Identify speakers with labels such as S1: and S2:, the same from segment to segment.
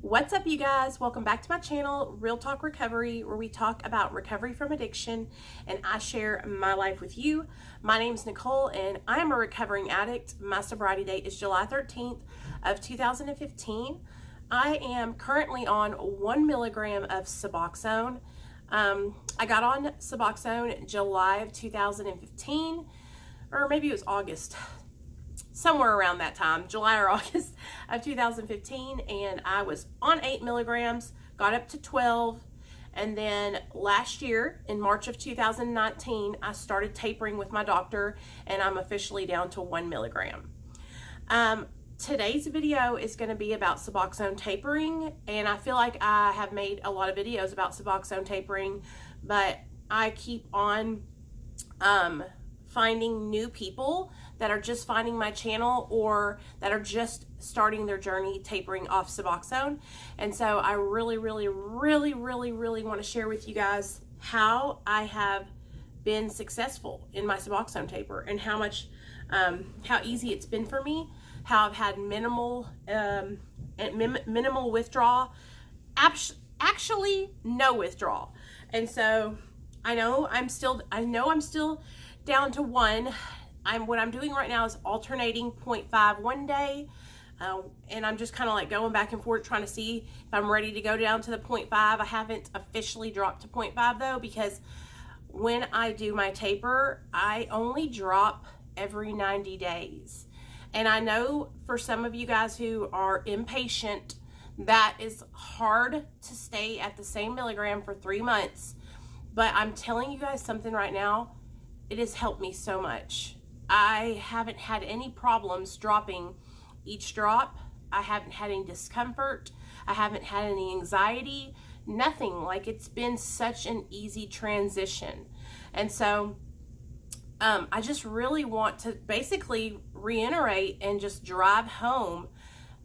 S1: What's up, you guys? Welcome back to my channel, Real Talk Recovery, where we talk about recovery from addiction and I share my life with you. My name is Nicole and I am a recovering addict. My sobriety date is July 13th of 2015. I am currently on 1 milligram of Suboxone. I got on Suboxone July of 2015, or maybe it was August. Somewhere around that time, July or August of 2015, and I was on 8 milligrams, got up to 12, and then last year in March of 2019 I started tapering with my doctor and I'm officially down to 1 milligram. Today's video is going to be about Suboxone tapering, and I feel like I have made a lot of videos about Suboxone tapering, but I keep on finding new people that are just finding my channel or that are just starting their journey tapering off Suboxone. And so I really want to share with you guys how I have been successful in my Suboxone taper and how easy it's been for me, how I've had minimal withdrawal, actually no withdrawal. And so I know I'm still down to 1. What I'm doing right now is alternating 0.5 one day, and I'm just kind of like going back and forth trying to see if I'm ready to go down to the 0.5. I haven't officially dropped to 0.5 though, because when I do my taper, I only drop every 90 days. And I know for some of you guys who are impatient, that is hard to stay at the same milligram for 3 months. But I'm telling you guys something right now, it has helped me so much. I haven't had any problems dropping each drop. I haven't had any discomfort. I haven't had any anxiety, nothing. Like, it's been such an easy transition. And so I just really want to basically reiterate and just drive home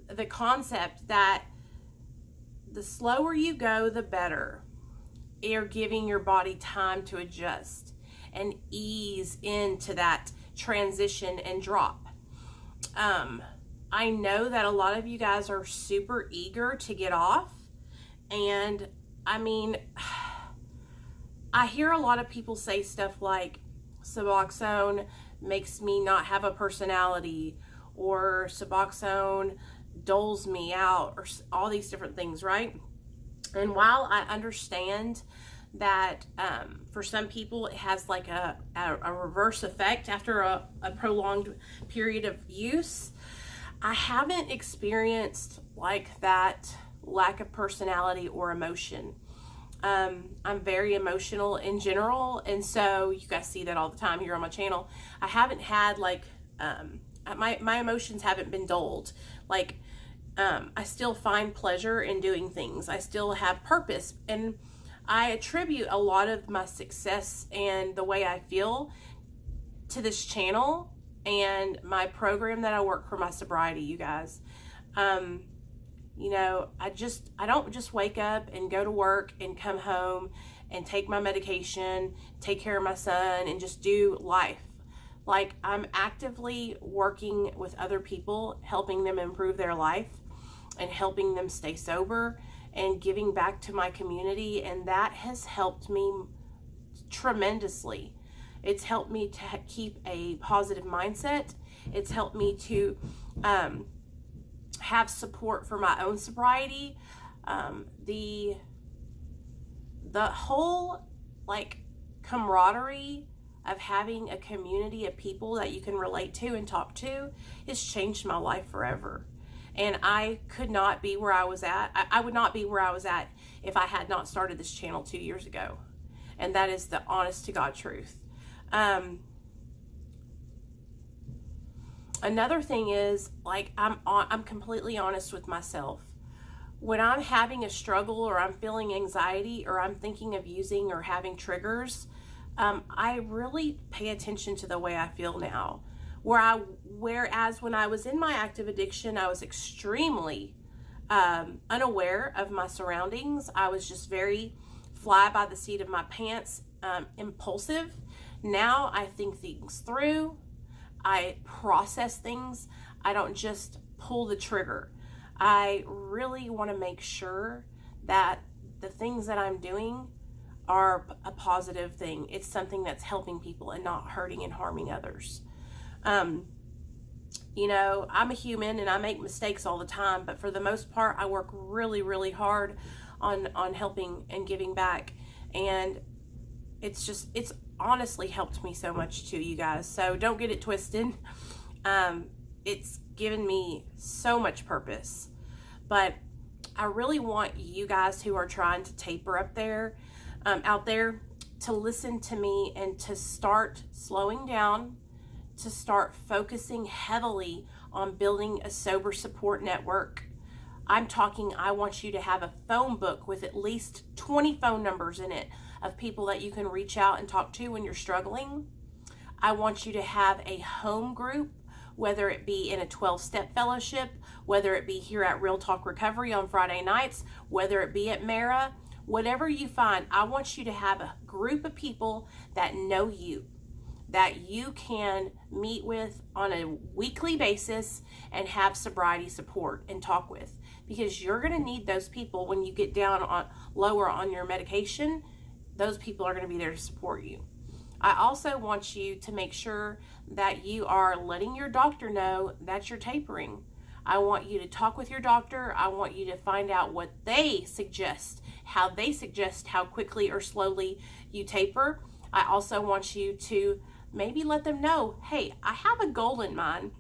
S1: the concept that the slower you go, the better. You're giving your body time to adjust and ease into that transition and drop. I know that a lot of you guys are super eager to get off, and I mean, I hear a lot of people say stuff like Suboxone makes me not have a personality, or Suboxone doles me out, or all these different things, right? And while I understand that for some people it has like a reverse effect after a prolonged period of use, I haven't experienced like that lack of personality or emotion. I'm very emotional in general, and so you guys see that all the time here on my channel. I haven't had like my emotions haven't been dulled. Like, I still find pleasure in doing things. I still have purpose, and I attribute a lot of my success and the way I feel to this channel and my program that I work for my sobriety, you guys. You know, I don't just wake up and go to work and come home and take my medication, take care of my son, and just do life. Like, I'm actively working with other people, helping them improve their life and helping them stay sober and giving back to my community, and that has helped me tremendously. It's helped me to keep a positive mindset. It's helped me to have support for my own sobriety. The whole like camaraderie of having a community of people that you can relate to and talk to has changed my life forever. And I could not be where I was at. I would not be where I was at if I had not started this channel 2 years ago. And that is the honest to God truth. Another thing is, like, I'm completely honest with myself. When I'm having a struggle, or I'm feeling anxiety, or I'm thinking of using or having triggers, I really pay attention to the way I feel now. Whereas when I was in my active addiction, I was extremely unaware of my surroundings. I was just very fly by the seat of my pants, impulsive. Now I think things through. I process things. I don't just pull the trigger. I really want to make sure that the things that I'm doing are a positive thing. It's something that's helping people and not hurting and harming others. You know, I'm a human and I make mistakes all the time, but for the most part, I work really, really hard on helping and giving back. And it's honestly helped me so much too, you guys. So don't get it twisted. It's given me so much purpose. But I really want you guys who are trying to taper out there to listen to me and to start slowing down, to start focusing heavily on building a sober support network. I'm talking, I want you to have a phone book with at least 20 phone numbers in it of people that you can reach out and talk to when you're struggling. I want you to have a home group, whether it be in a 12-step fellowship, whether it be here at Real Talk Recovery on Friday nights, whether it be at Mara, whatever you find. I want you to have a group of people that know you, that you can meet with on a weekly basis and have sobriety support and talk with, because you're going to need those people when you get down on lower on your medication. Those people are going to be there to support you. I also want you to make sure that you are letting your doctor know that you're tapering. I want you to talk with your doctor. I want you to find out what they suggest, how quickly or slowly you taper. I also want you to maybe let them know, hey, I have a goal in mind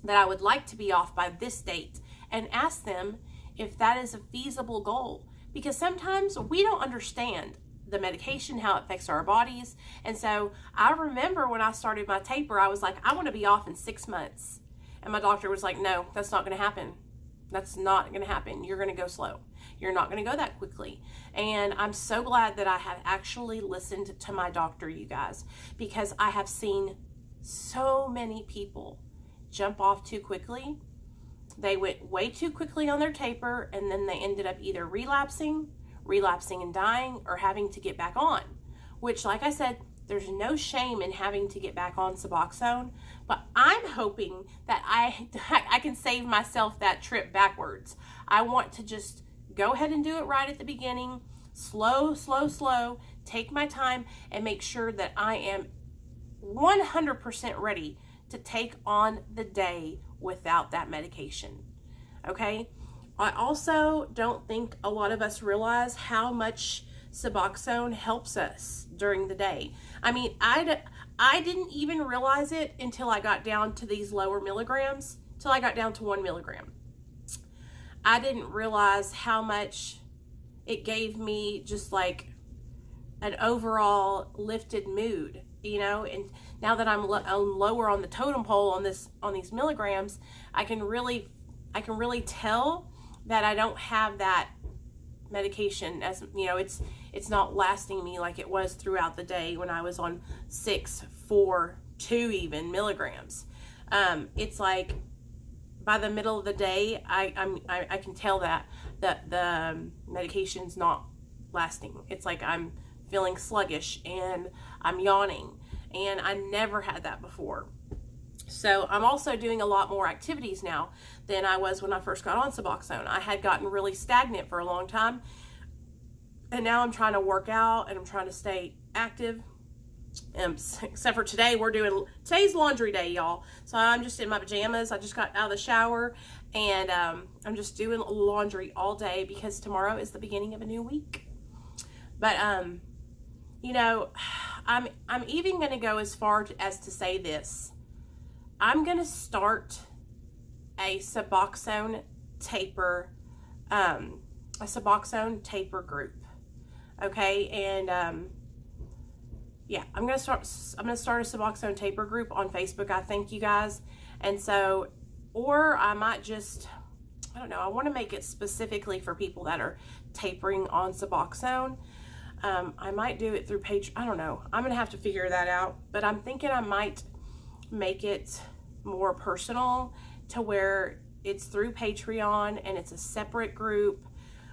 S1: that I would like to be off by this date, and ask them if that is a feasible goal, because sometimes we don't understand the medication, how it affects our bodies. And so I remember when I started my taper, I was like, I want to be off in 6 months. And my doctor was like, no, that's not going to happen. That's not going to happen. You're going to go slow. You're not going to go that quickly. And I'm so glad that I have actually listened to my doctor, you guys, because I have seen so many people jump off too quickly. They went way too quickly on their taper, and then they ended up either relapsing and dying, or having to get back on, which, like I said, there's no shame in having to get back on Suboxone, but I'm hoping that I can save myself that trip backwards. I want to just go ahead and do it right at the beginning, slow, take my time, and make sure that I am 100% ready to take on the day without that medication, okay? I also don't think a lot of us realize how much Suboxone helps us during the day. I mean, I didn't even realize it until I got down to these lower milligrams, till I got down to 1 milligram. I didn't realize how much it gave me, just like an overall lifted mood, you know. And now that I'm lower on the totem pole on these milligrams, I can really tell that I don't have that medication, as you know, it's not lasting me like it was throughout the day when I was on 6, 4, 2 even milligrams. It's like by the middle of the day, I can tell that the medication's not lasting. It's like I'm feeling sluggish and I'm yawning, and I never had that before. So I'm also doing a lot more activities now than I was when I first got on Suboxone. I had gotten really stagnant for a long time, and now I'm trying to work out and I'm trying to stay active. Except for today, today's laundry day, y'all. So I'm just in my pajamas. I just got out of the shower, and I'm just doing laundry all day because tomorrow is the beginning of a new week. But you know, I'm even going to go as far as to say this. I'm going to start a Suboxone Taper, group. Okay. And, yeah, I'm going to start a Suboxone Taper group on Facebook, I think, you guys. And so, or I might just, I don't know, I want to make it specifically for people that are tapering on Suboxone. I might do it through Patreon. I don't know. I'm going to have to figure that out, but I'm thinking I might make it more personal to where it's through Patreon and it's a separate group,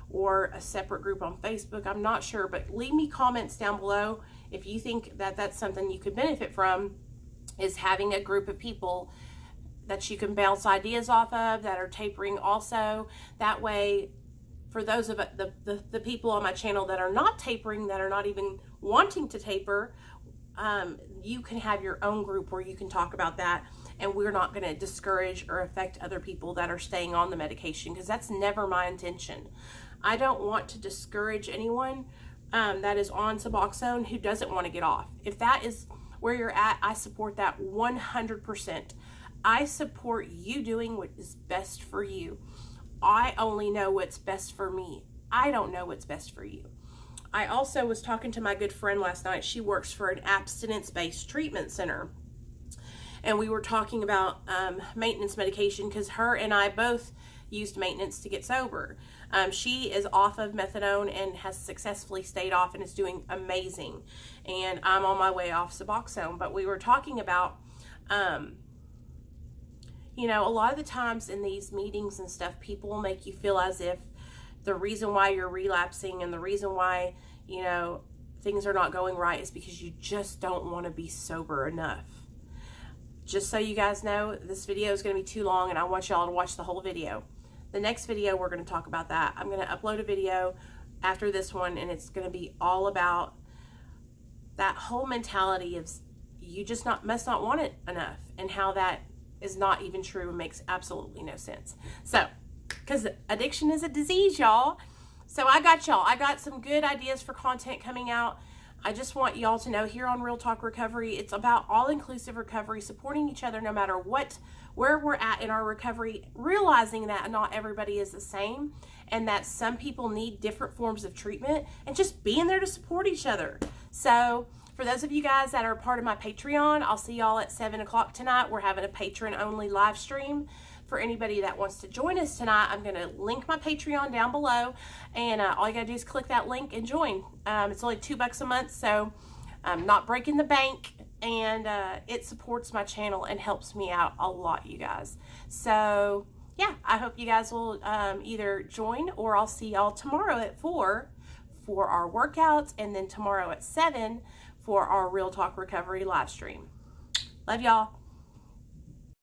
S1: or a separate group on Facebook. I'm not sure, but leave me comments down below if you think that that's something you could benefit from, is having a group of people that you can bounce ideas off of that are tapering also. That way, for those of the people on my channel that are not tapering, that are not even wanting to taper, you can have your own group where you can talk about that, and we're not going to discourage or affect other people that are staying on the medication, because that's never my intention. I don't want to discourage anyone that is on Suboxone who doesn't want to get off. If that is where you're at, I support that 100%. I support you doing what is best for you. I only know what's best for me. I don't know what's best for you. I also was talking to my good friend last night. She works for an abstinence-based treatment center. And we were talking about maintenance medication, because her and I both used maintenance to get sober. She is off of methadone and has successfully stayed off and is doing amazing. And I'm on my way off Suboxone. But we were talking about, you know, a lot of the times in these meetings and stuff, people will make you feel as if the reason why you're relapsing and the reason why, you know, things are not going right is because you just don't want to be sober enough. Just so you guys know, this video is going to be too long, and I want y'all to watch the whole video. The next video, we're going to talk about that. I'm going to upload a video after this one, and it's going to be all about that whole mentality of you just must not want it enough, and how that is not even true and makes absolutely no sense. So, because addiction is a disease, y'all. So I got y'all. I got some good ideas for content coming out. I just want y'all to know, here on Real Talk Recovery, it's about all-inclusive recovery, supporting each other no matter where we're at in our recovery, realizing that not everybody is the same, and that some people need different forms of treatment, and just being there to support each other. So for those of you guys that are part of my Patreon, I'll see y'all at 7 o'clock tonight. We're having a patron-only live stream. For anybody that wants to join us tonight, I'm going to link my Patreon down below, and all you got to do is click that link and join. It's only $2 a month, so I'm not breaking the bank, and it supports my channel and helps me out a lot, you guys. So yeah, I hope you guys will either join, or I'll see y'all tomorrow at 4 for our workouts, and then tomorrow at 7 for our Real Talk Recovery live stream. Love y'all.